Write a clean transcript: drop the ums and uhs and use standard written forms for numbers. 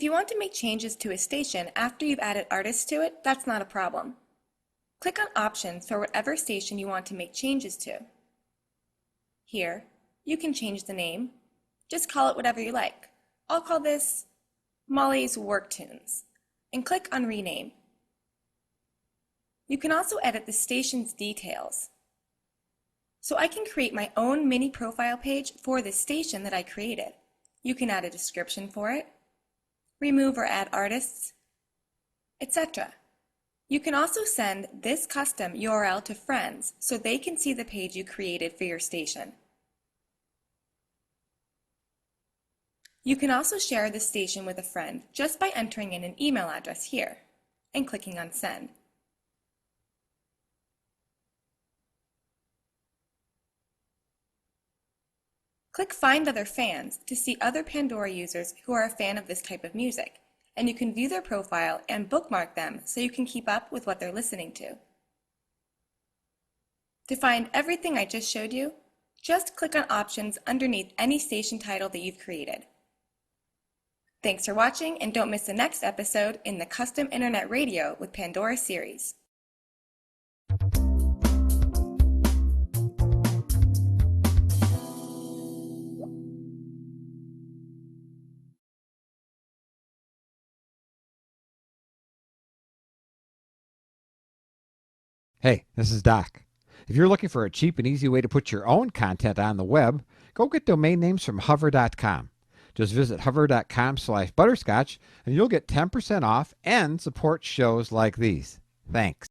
If you want to make changes to a station after you've added artists to it, that's not a problem. Click on Options for whatever station you want to make changes to. Here, you can change the name. Just call it whatever you like. I'll call this Molly's Work Tunes, and click on Rename. You can also edit the station's details. So I can create my own mini profile page for this station that I created. You can add a description for it, remove or add artists, etc. You can also send this custom URL to friends so they can see the page you created for your station. You can also share the station with a friend just by entering in an email address here and clicking on Send. Click Find Other Fans to see other Pandora users who are a fan of this type of music, and you can view their profile and bookmark them so you can keep up with what they're listening to. To find everything I just showed you, just click on Options underneath any station title that you've created. Thanks for watching, and don't miss the next episode in the Custom Internet Radio with Pandora series. Hey, this is Doc. If you're looking for a cheap and easy way to put your own content on the web, go get domain names from hover.com. Just visit hover.com/butterscotch and you'll get 10% off and support shows like these. Thanks.